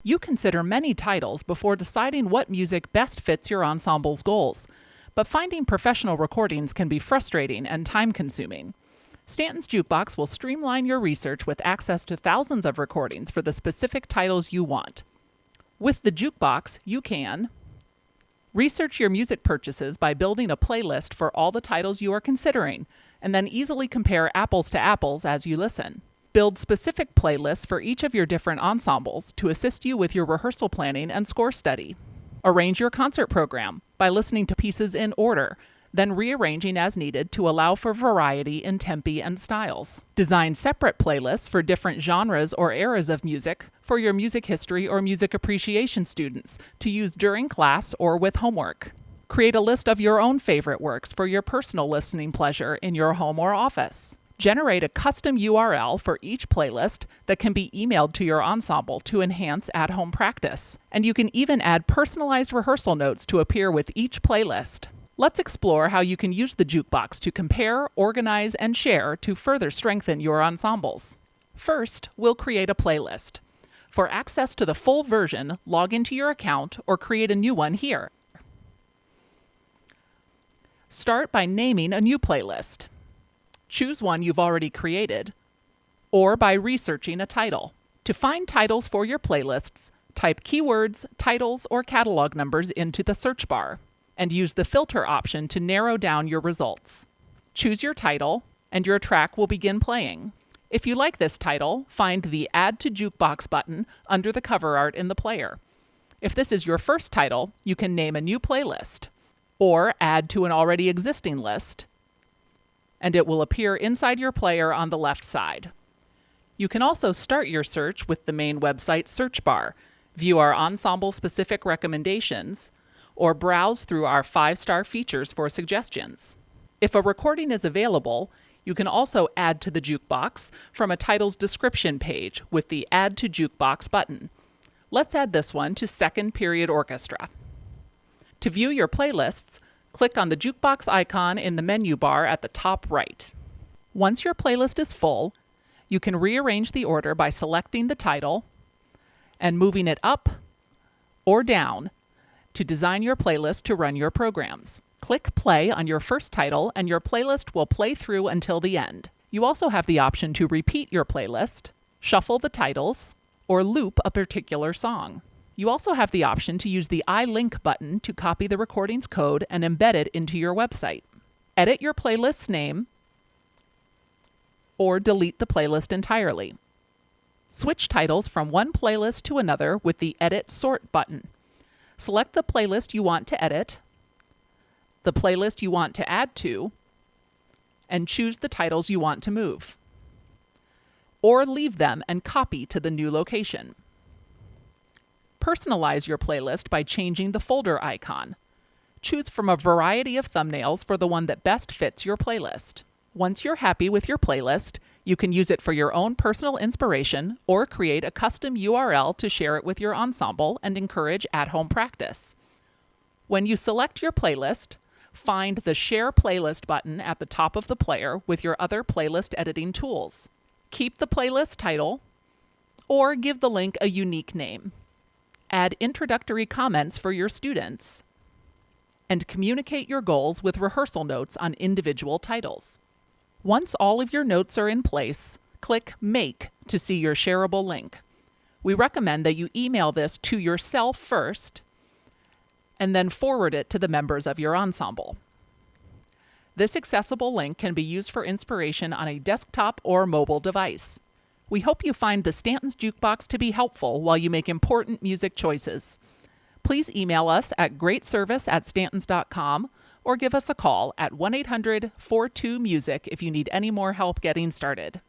You consider many titles before deciding what music best fits your ensemble's goals, but finding professional recordings can be frustrating and time-consuming. Stanton's Jukebox will streamline your research with access to thousands of recordings for the specific titles you want. With the Jukebox, you can research your music purchases by building a playlist for all the titles you are considering, and then easily compare apples to apples as you listen. Build specific playlists for each of your different ensembles to assist you with your rehearsal planning and score study. Arrange your concert program by listening to pieces in order, then rearranging as needed to allow for variety in tempi and styles. Design separate playlists for different genres or eras of music for your music history or music appreciation students to use during class or with homework. Create a list of your own favorite works for your personal listening pleasure in your home or office. Generate a custom URL for each playlist that can be emailed to your ensemble to enhance at-home practice. And you can even add personalized rehearsal notes to appear with each playlist. Let's explore how you can use the Jukebox to compare, organize, and share to further strengthen your ensembles. First, we'll create a playlist. For access to the full version, log into your account or create a new one here. Start by naming a new playlist. Choose one you've already created, or by researching a title. To find titles for your playlists, type keywords, titles, or catalog numbers into the search bar, and use the filter option to narrow down your results. Choose your title, and your track will begin playing. If you like this title, find the Add to Jukebox button under the cover art in the player. If this is your first title, you can name a new playlist, or add to an already existing list, and it will appear inside your player on the left side. You can also start your search with the main website search bar, view our ensemble-specific recommendations, or browse through our 5-star features for suggestions. If a recording is available, you can also add to the Jukebox from a title's description page with the Add to Jukebox button. Let's add this one to Second Period Orchestra. To view your playlists, click on the Jukebox icon in the menu bar at the top right. Once your playlist is full, you can rearrange the order by selecting the title and moving it up or down to design your playlist to run your programs. Click play on your first title and your playlist will play through until the end. You also have the option to repeat your playlist, shuffle the titles, or loop a particular song. You also have the option to use the iLink button to copy the recording's code and embed it into your website. Edit your playlist's name, or delete the playlist entirely. Switch titles from one playlist to another with the Edit Sort button. Select the playlist you want to edit, the playlist you want to add to, and choose the titles you want to move. Or leave them and copy to the new location. Personalize your playlist by changing the folder icon. Choose from a variety of thumbnails for the one that best fits your playlist. Once you're happy with your playlist, you can use it for your own personal inspiration or create a custom URL to share it with your ensemble and encourage at-home practice. When you select your playlist, find the Share Playlist button at the top of the player with your other playlist editing tools. Keep the playlist title or give the link a unique name. Add introductory comments for your students, and communicate your goals with rehearsal notes on individual titles. Once all of your notes are in place, click Make to see your shareable link. We recommend that you email this to yourself first, and then forward it to the members of your ensemble. This accessible link can be used for inspiration on a desktop or mobile device. We hope you find the Stanton's Jukebox to be helpful while you make important music choices. Please email us at greatservice@stantons.com or give us a call at 1-800-42-MUSIC if you need any more help getting started.